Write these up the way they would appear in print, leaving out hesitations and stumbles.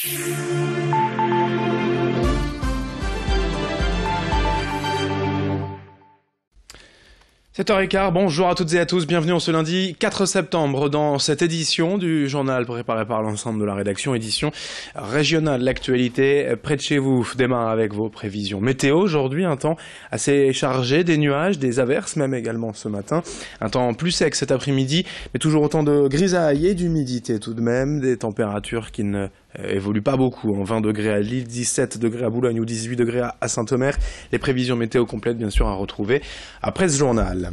7h15, bonjour à toutes et à tous, bienvenue en ce lundi 4 septembre dans cette édition du journal préparé par l'ensemble de la rédaction, édition régionale. L'actualité près de chez vous démarre avec vos prévisions météo. Aujourd'hui, un temps assez chargé, des nuages, des averses même également ce matin. Un temps plus sec cet après-midi, mais toujours autant de grisailles et d'humidité tout de même. Des températures qui ne évolue pas beaucoup, 20 degrés à Lille, 17 degrés à Boulogne ou 18 degrés à Saint-Omer. Les prévisions météo complètes bien sûr à retrouver après ce journal.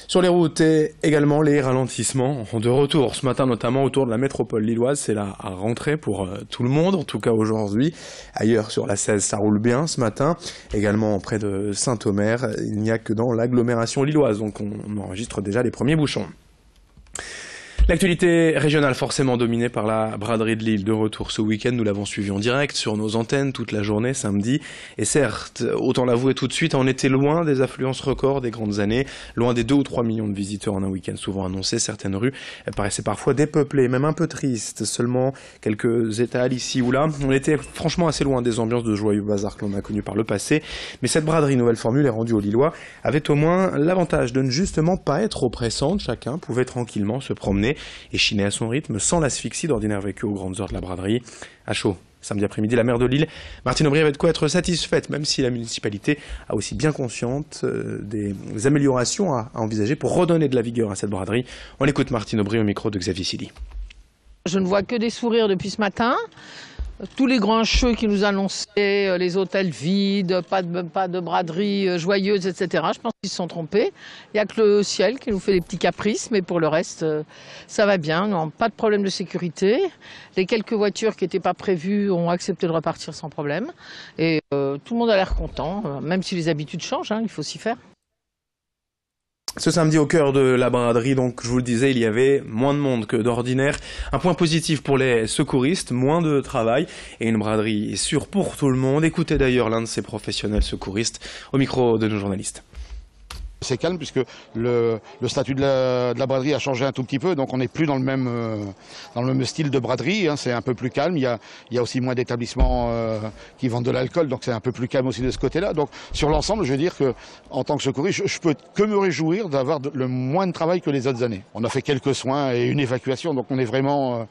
Sur les routes et également les ralentissements de retour ce matin, notamment autour de la métropole lilloise. C'est la rentrée pour tout le monde, en tout cas aujourd'hui. Ailleurs sur la 16, ça roule bien ce matin. Également près de Saint-Omer, il n'y a que dans l'agglomération lilloise, donc on enregistre déjà les premiers bouchons. L'actualité régionale forcément dominée par la braderie de Lille. De retour ce week-end, nous l'avons suivi en direct sur nos antennes toute la journée samedi. Et certes, autant l'avouer tout de suite, on était loin des affluences records des grandes années, loin des 2 ou 3 millions de visiteurs en un week-end souvent annoncé. Certaines rues paraissaient parfois dépeuplées, même un peu tristes, seulement quelques étals ici ou là. On était franchement assez loin des ambiances de joyeux bazar que l'on a connues par le passé. Mais cette braderie nouvelle formule est rendue aux Lillois avait au moins l'avantage de ne justement pas être oppressante. Chacun pouvait tranquillement se promener et chiner à son rythme sans l'asphyxie d'ordinaire vécu aux grandes heures de la braderie. À chaud, samedi après-midi, la maire de Lille, Martine Aubry, avait de quoi être satisfaite, même si la municipalité a aussi bien consciente des améliorations à envisager pour redonner de la vigueur à cette braderie. On écoute Martine Aubry au micro de Xavier Silly. Je ne vois que des sourires depuis ce matin. Tous les grands cheux qui nous annonçaient les hôtels vides, pas de braderie joyeuse, etc. Je pense qu'ils se sont trompés. Il n'y a que le ciel qui nous fait des petits caprices, mais pour le reste, ça va bien. Non, pas de problème de sécurité. Les quelques voitures qui n'étaient pas prévues ont accepté de repartir sans problème. Et tout le monde a l'air content, même si les habitudes changent, il faut s'y faire. Ce samedi au cœur de la braderie, donc je vous le disais, il y avait moins de monde que d'ordinaire. Un point positif pour les secouristes, moins de travail et une braderie sûre pour tout le monde. Écoutez d'ailleurs l'un de ces professionnels secouristes au micro de nos journalistes. C'est calme puisque le statut de la braderie a changé un tout petit peu, donc on n'est plus dans le même style de braderie, c'est un peu plus calme. Il y a aussi moins d'établissements qui vendent de l'alcool, donc c'est un peu plus calme aussi de ce côté-là. Donc sur l'ensemble, je veux dire que en tant que secouriste, je peux que me réjouir d'avoir le moins de travail que les autres années. On a fait quelques soins et une évacuation, donc on est vraiment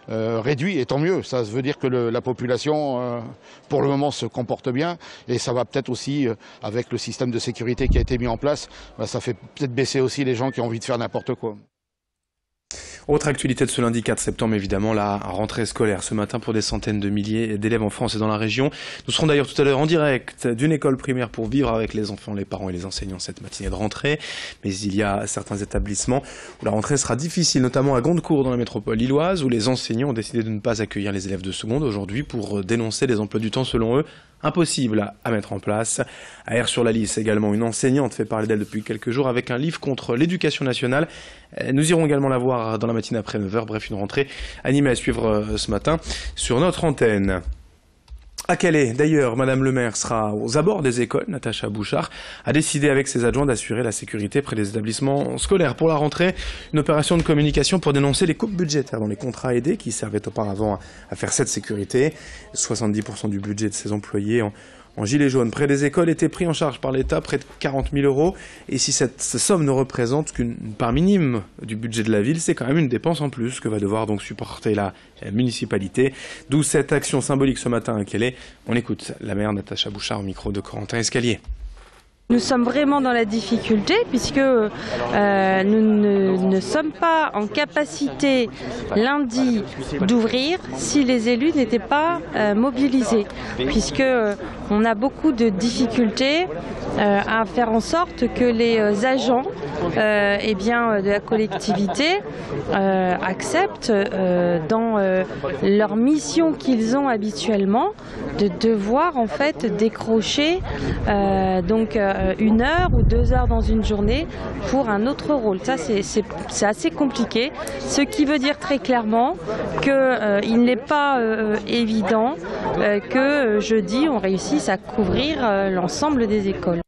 réduit, et tant mieux. Ça veut dire que la population, pour le moment, se comporte bien, et ça va peut-être aussi, avec le système de sécurité qui a été mis en place, ça fait peut-être baisser aussi les gens qui ont envie de faire n'importe quoi. Autre actualité de ce lundi 4 septembre, évidemment, la rentrée scolaire ce matin pour des centaines de milliers d'élèves en France et dans la région. Nous serons d'ailleurs tout à l'heure en direct d'une école primaire pour vivre avec les enfants, les parents et les enseignants cette matinée de rentrée. Mais il y a certains établissements où la rentrée sera difficile, notamment à Gondecourt dans la métropole lilloise, où les enseignants ont décidé de ne pas accueillir les élèves de seconde aujourd'hui pour dénoncer des emplois du temps selon eux impossible à mettre en place. À Aire-sur-la-Lys également, une enseignante fait parler d'elle depuis quelques jours avec un livre contre l'éducation nationale. Nous irons également la voir dans la matinée après 9h. Bref, une rentrée animée à suivre ce matin sur notre antenne. À Calais, d'ailleurs, Madame le maire sera aux abords des écoles. Natacha Bouchard a décidé avec ses adjoints d'assurer la sécurité près des établissements scolaires. Pour la rentrée, une opération de communication pour dénoncer les coupes budgétaires dans les contrats aidés qui servaient auparavant à faire cette sécurité. 70% du budget de ces employés en gilet jaune près des écoles était pris en charge par l'État, près de 40 000 €. Et si cette somme ne représente qu'une part minime du budget de la ville, c'est quand même une dépense en plus que va devoir donc supporter la municipalité. D'où cette action symbolique ce matin à Calais. On écoute la maire Natacha Bouchard au micro de Corentin Escalier. Nous sommes vraiment dans la difficulté puisque nous ne sommes pas en capacité lundi d'ouvrir si les élus n'étaient pas mobilisés, puisque on a beaucoup de difficultés à faire en sorte que les agents de la collectivité acceptent dans leur mission qu'ils ont habituellement de devoir en fait décrocher une heure ou 2 heures dans une journée pour un autre rôle. Ça, c'est assez compliqué, ce qui veut dire très clairement qu'il n'est pas évident que jeudi on réussisse à couvrir l'ensemble des écoles.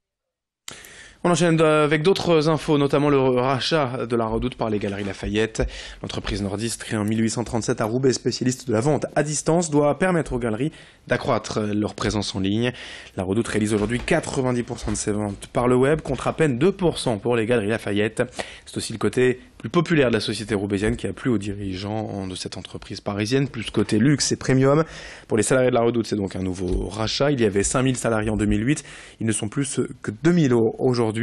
On enchaîne avec d'autres infos, notamment le rachat de la Redoute par les Galeries Lafayette. L'entreprise nordiste, créée en 1837 à Roubaix, spécialiste de la vente à distance, doit permettre aux galeries d'accroître leur présence en ligne. La Redoute réalise aujourd'hui 90% de ses ventes par le web, contre à peine 2% pour les Galeries Lafayette. C'est aussi le côté plus populaire de la société roubaisienne qui a plu aux dirigeants de cette entreprise parisienne, plus côté luxe et premium. Pour les salariés de la Redoute, c'est donc un nouveau rachat. Il y avait 5000 salariés en 2008, ils ne sont plus que 2000 aujourd'hui.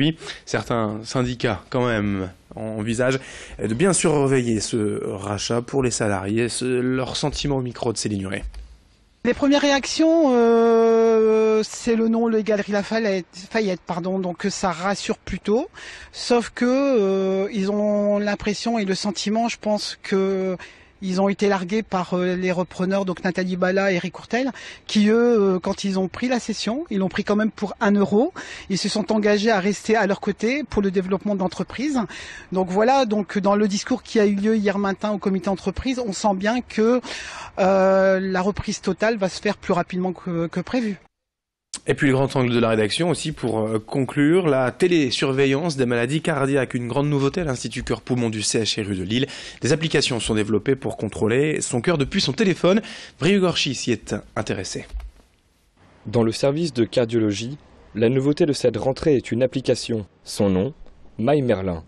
Certains syndicats, quand même, envisagent de bien surveiller ce rachat pour les salariés. Leur sentiment au micro de Céline Huret. Les premières réactions, c'est le nom, les Galeries Lafayette, donc ça rassure plutôt. Sauf que ils ont l'impression et le sentiment, je pense que ils ont été largués par les repreneurs, donc Nathalie Bala et Eric Courtel, qui eux, quand ils ont pris la cession, ils l'ont pris quand même pour 1 euro. Ils se sont engagés à rester à leur côté pour le développement de l'entreprise. Donc voilà, donc dans le discours qui a eu lieu hier matin au comité entreprise, on sent bien que la reprise totale va se faire plus rapidement que prévu. Et puis le grand angle de la rédaction aussi pour conclure, la télésurveillance des maladies cardiaques, une grande nouveauté à l'Institut Cœur-Poumon du CHRU de Lille. Des applications sont développées pour contrôler son cœur depuis son téléphone. Brieux Gorchy s'y est intéressé. Dans le service de cardiologie, la nouveauté de cette rentrée est une application. Son nom, MyMerlin.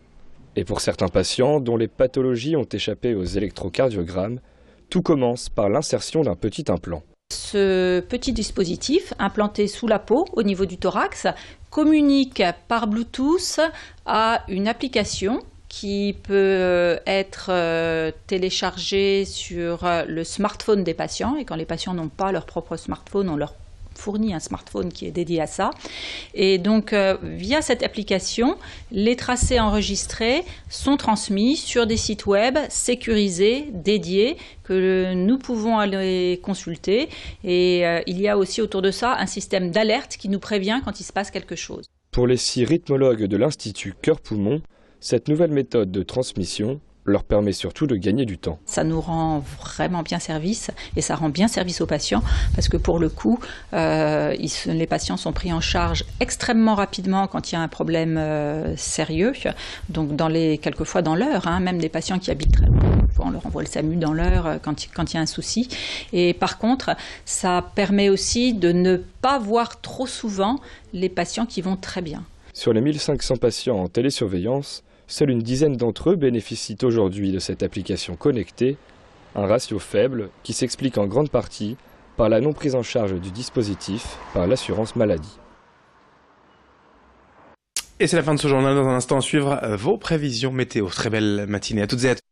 Et pour certains patients dont les pathologies ont échappé aux électrocardiogrammes, tout commence par l'insertion d'un petit implant. Ce petit dispositif implanté sous la peau au niveau du thorax communique par Bluetooth à une application qui peut être téléchargée sur le smartphone des patients. Et quand les patients n'ont pas leur propre smartphone, on leur fournit un smartphone qui est dédié à ça. Et donc, via cette application, les tracés enregistrés sont transmis sur des sites web sécurisés, dédiés, que nous pouvons aller consulter. Et il y a aussi autour de ça un système d'alerte qui nous prévient quand il se passe quelque chose. Pour les 6 rythmologues de l'Institut Cœur-Poumon, cette nouvelle méthode de transmission leur permet surtout de gagner du temps. Ça nous rend vraiment bien service et ça rend bien service aux patients parce que pour le coup, les patients sont pris en charge extrêmement rapidement quand il y a un problème sérieux, donc quelquefois dans l'heure, même des patients qui habitent très loin. On leur envoie le SAMU dans l'heure quand il y a un souci. Et par contre, ça permet aussi de ne pas voir trop souvent les patients qui vont très bien. Sur les 1500 patients en télésurveillance, seule une dizaine d'entre eux bénéficient aujourd'hui de cette application connectée, un ratio faible qui s'explique en grande partie par la non prise en charge du dispositif par l'assurance maladie. Et c'est la fin de ce journal. Dans un instant à suivre vos prévisions météo. Très belle matinée à toutes et à tous.